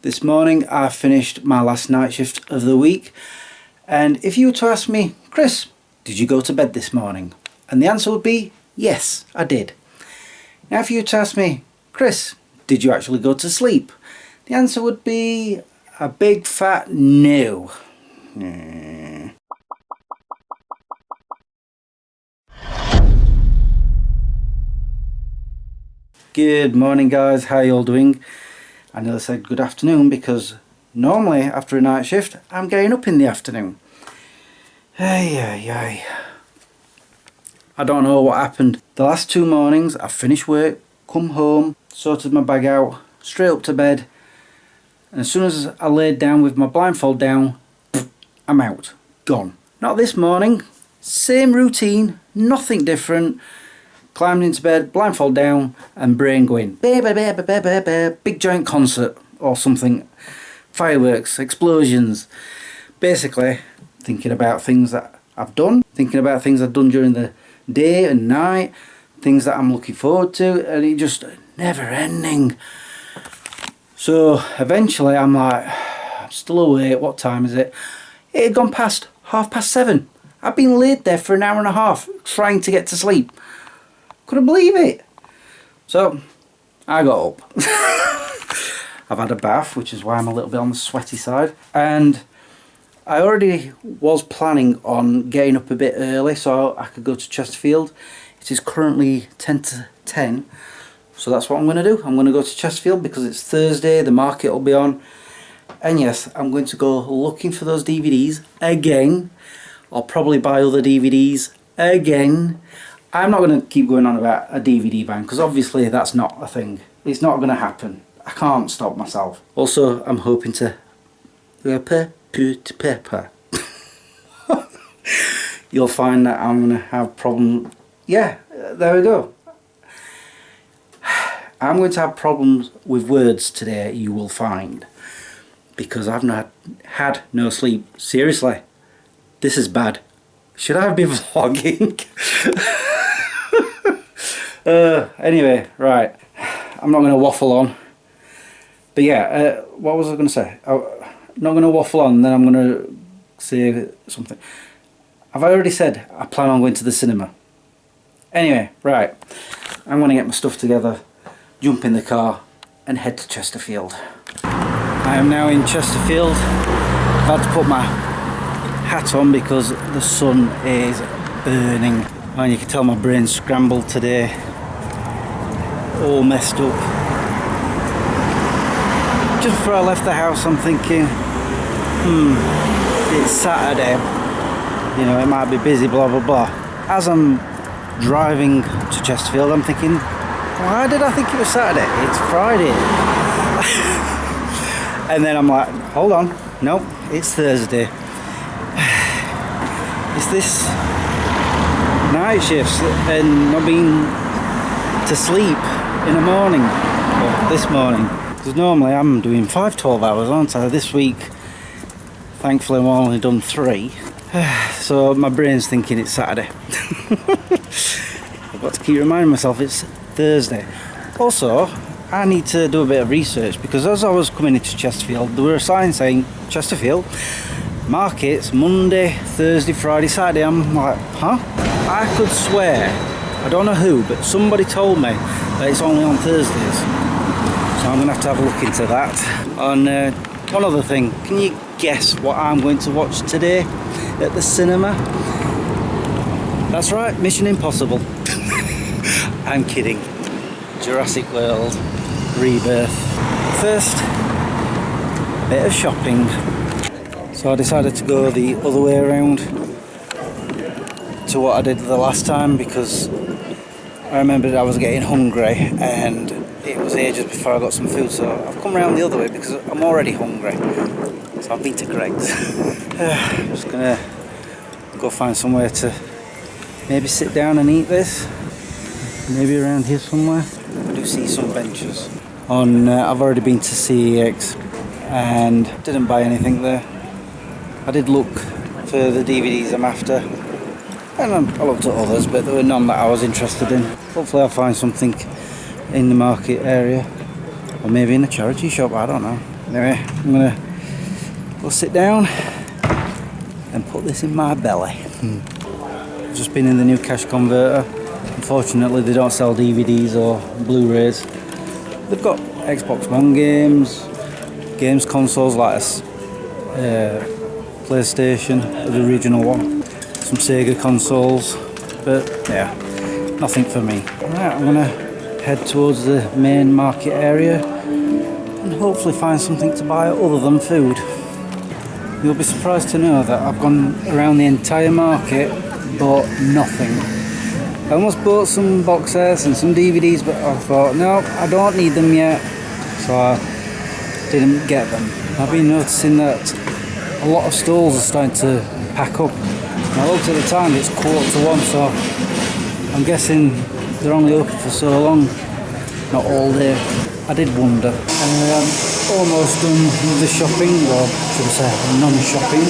This morning I finished my last night shift of the week, and if you were to ask me, Chris, did you go to bed this morning? And the answer would be, yes, I did. Now if you were to ask me, Chris, did you actually go to sleep? The answer would be a big fat no. Good morning guys, how you all doing? I nearly said good afternoon because normally after a night shift I'm getting up in the afternoon. I don't know what happened. The last 2 mornings I finished work, come home, sorted my bag out, straight up to bed, and as soon as I laid down with my blindfold down, I'm out, gone. Not this morning, same routine, nothing different. Climbed into bed, blindfold down, and brain going big giant concert or something, fireworks, explosions. Basically thinking about things that I've done, thinking about things I've done during the day and night, things that I'm looking forward to, and it just never ending. So eventually I'm like, I'm still awake, what time is it? It had gone past 7:30. I've been laid there for an hour and a half trying to get to sleep. Couldn't believe it. So I got up. I've had a bath, which is why I'm a little bit on the sweaty side, and I already was planning on getting up a bit early so I could go to Chesterfield. It is currently 10 to 10, so that's what I'm going to do. I'm going to go to Chesterfield because it's Thursday, the market will be on, and yes, I'm going to go looking for those DVDs again. I'll probably buy other DVDs again. I'm not going to keep going on about a DVD ban because obviously that's not a thing. It's not going to happen. I can't stop myself. Also, I'm hoping to pepper. You'll find that I'm going to have problems. Yeah, there we go. I'm going to have problems with words today, you will find, because I've not had no sleep. Seriously, this is bad. Should I be vlogging? Anyway, right, I'm not going to waffle on, but yeah, what was I going to say? I'm not going to waffle on, then I'm going to say something. Have I already said I plan on going to the cinema? Anyway, right, I'm going to get my stuff together, jump in the car and head to Chesterfield. I am now in Chesterfield. I've had to put my hat on because the sun is burning, and you can tell my brain's scrambled today, all messed up. Just before I left the house I'm thinking, it's Saturday, you know, it might be busy, blah blah blah. As I'm driving to Chesterfield I'm thinking, why did I think it was Saturday? It's Friday. And then I'm like, hold on, nope, it's Thursday. It's this night shifts and not being to sleep in the morning, or this morning, because normally I'm doing 5-12 hours, aren't I? This week thankfully I've only done 3, so my brain's thinking it's Saturday. I've got to keep reminding myself it's Thursday. Also, I need to do a bit of research because as I was coming into Chesterfield there were a sign saying Chesterfield markets Monday, Thursday, Friday, Saturday. I'm like, huh? I could swear, I don't know who, but somebody told me that it's only on Thursdays. So I'm going to have a look into that. And one other thing, can you guess what I'm going to watch today at the cinema? That's right, Mission Impossible. I'm kidding. Jurassic World, Rebirth. First, bit of shopping. So I decided to go the other way around to what I did the last time because I remembered I was getting hungry and it was ages before I got some food, so I've come around the other way because I'm already hungry. So I've been to Greg's. I'm just gonna go find somewhere to maybe sit down and eat this. Maybe around here somewhere. I do see some benches. I've already been to CEX and didn't buy anything there. I did look for the DVDs I'm after, and I looked at others, but there were none that I was interested in. Hopefully I'll find something in the market area, or maybe in a charity shop, I don't know. Anyway, I'm gonna go sit down and put this in my belly. I've just been in the new cash converter. Unfortunately, they don't sell DVDs or Blu-rays. They've got Xbox One games consoles like PlayStation, the original one, some Sega consoles, but yeah, nothing for me. Right, I'm gonna head towards the main market area and hopefully find something to buy other than food. You'll be surprised to know that I've gone around the entire market, bought nothing. I almost bought some box sets and some DVDs, but I thought, no, I don't need them yet, so I didn't get them. I've been noticing that a lot of stalls are starting to pack up. And I looked at the time, it's 1:45, so I'm guessing they're only open for so long, not all day. I did wonder. I'm almost done with the shopping, or should I say non-shopping.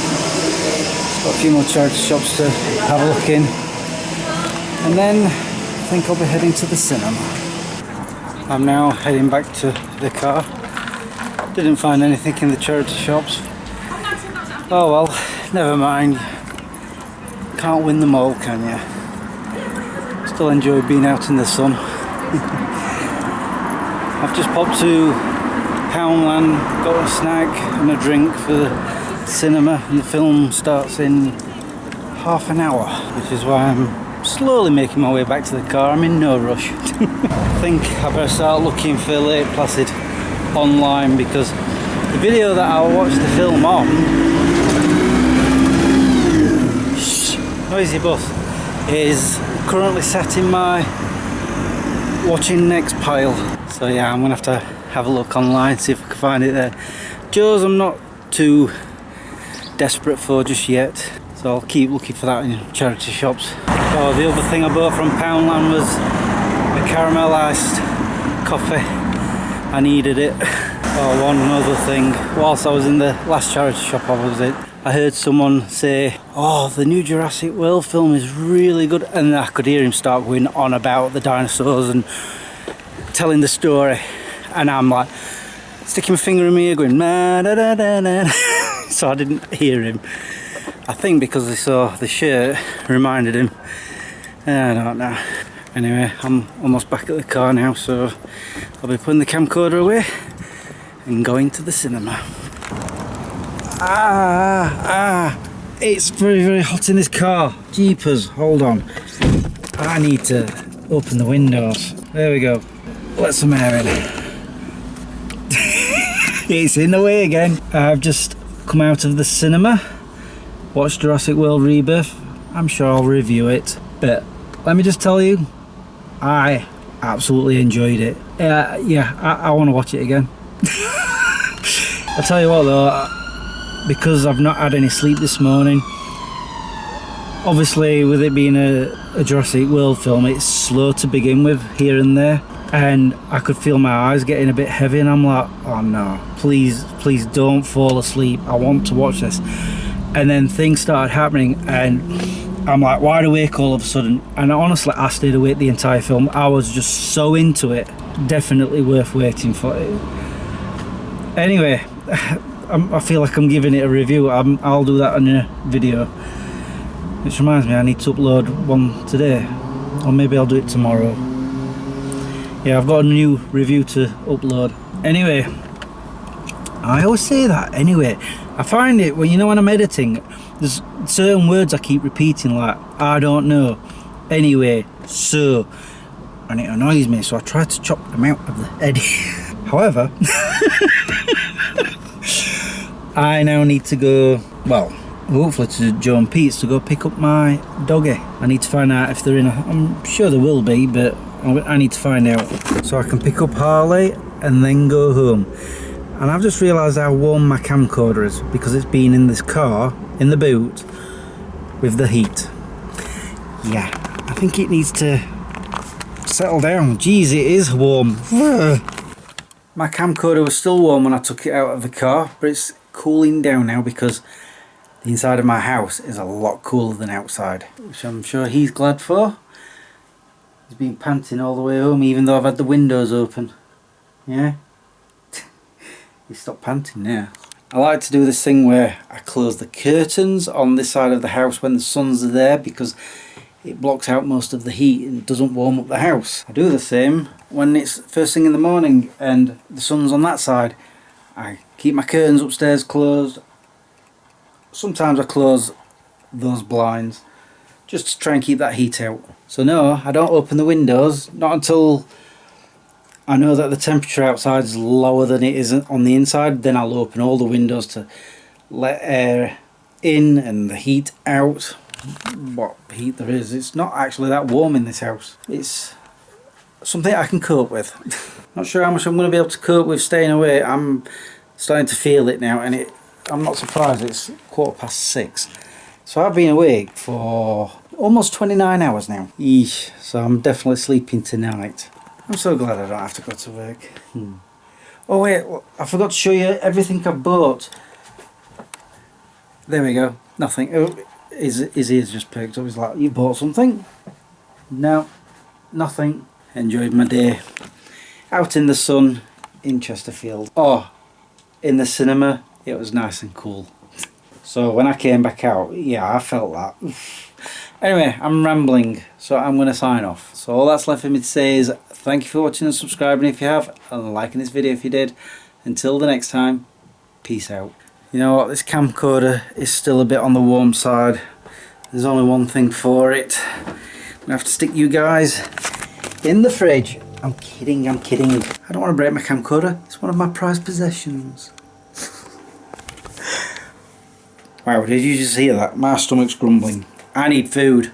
Got a few more charity shops to have a look in. And then I think I'll be heading to the cinema. I'm now heading back to the car. Didn't find anything in the charity shops. Oh well, never mind. Can't win them all, can you? Still enjoy being out in the sun. I've just popped to Poundland, got a snack and a drink for the cinema, and the film starts in half an hour, which is why I'm slowly making my way back to the car. I'm in no rush. I think I better start looking for Lake Placid online, because the video that I'll watch the film on, noisy bus, is currently sat in my watching next pile. So yeah, I'm gonna have to have a look online, see if I can find it there. Joe's I'm not too desperate for just yet, so I'll keep looking for that in charity shops. Oh, the other thing I bought from Poundland was a caramel iced coffee. I needed it. Oh, one other thing, whilst I was in the last charity shop I was in, I heard someone say, oh, the new Jurassic World film is really good, and I could hear him start going on about the dinosaurs and telling the story, and I'm like sticking my finger in my ear going na da da da da. So I didn't hear him. I think because I saw the shirt reminded him. I don't know. Anyway, I'm almost back at the car now, so I'll be putting the camcorder away and going to the cinema. It's very, very hot in this car. Jeepers, hold on. I need to open the windows. There we go. Let some air in. It's in the way again. I've just come out of the cinema, watched Jurassic World Rebirth. I'm sure I'll review it, but let me just tell you, I absolutely enjoyed it. Yeah, I want to watch it again. I'll tell you what though, because I've not had any sleep this morning, obviously with it being a Jurassic World film, it's slow to begin with here and there, and I could feel my eyes getting a bit heavy, and I'm like, oh no, please don't fall asleep, I want to watch this. And then things started happening and I'm like wide awake all of a sudden, and honestly I stayed awake the entire film. I was just so into it. Definitely worth waiting for it. Anyway, I feel like I'm giving it a review. I'll do that in a video, which reminds me I need to upload one today, or maybe I'll do it tomorrow. Yeah, I've got a new review to upload. Anyway, I always say that. Anyway, I find it when I'm editing, there's certain words I keep repeating, like I don't know, anyway, so, and it annoys me, so I try to chop them out of the edit. However, I now need to go, well, hopefully to Joe and Pete's to go pick up my doggy. I need to find out if they're in I'm sure there will be, but I need to find out so I can pick up Harley and then go home. And I've just realised how warm my camcorder is, because it's been in this car, in the boot, with the heat. Yeah, I think it needs to settle down. Jeez, it is warm. My camcorder was still warm when I took it out of the car, but it's cooling down now because the inside of my house is a lot cooler than outside, which I'm sure he's glad for. He's been panting all the way home, even though I've had the windows open. Yeah. You stop panting now. I like to do this thing where I close the curtains on this side of the house when the sun's there, because it blocks out most of the heat and doesn't warm up the house. I do the same when it's first thing in the morning and the sun's on that side. I keep my curtains upstairs closed. Sometimes I close those blinds just to try and keep that heat out. So no, I don't open the windows, not until I know that the temperature outside is lower than it is on the inside. Then I'll open all the windows to let air in and the heat out. What heat there is. It's not actually that warm in this house. It's something I can cope with. Not sure how much I'm going to be able to cope with staying away. I'm starting to feel it now, and I'm not surprised. It's 6:15. So I've been awake for almost 29 hours now. Eesh, so I'm definitely sleeping tonight. I'm so glad I don't have to go to work. Oh wait, I forgot to show you everything I bought. There we go. Nothing. Oh, his ears just perked up. He's like, you bought something? No, nothing. Enjoyed my day out in the sun in Chesterfield. Oh, in the cinema, it was nice and cool. So when I came back out, yeah, I felt that. Anyway, I'm rambling, so I'm going to sign off. So all that's left for me to say is thank you for watching and subscribing if you have, and liking this video if you did. Until the next time, peace out. You know what, this camcorder is still a bit on the warm side. There's only one thing for it. I'm going to have to stick you guys in the fridge. I'm kidding, I'm kidding. I don't want to break my camcorder. It's one of my prized possessions. Wow, did you just hear that? My stomach's grumbling. I need food.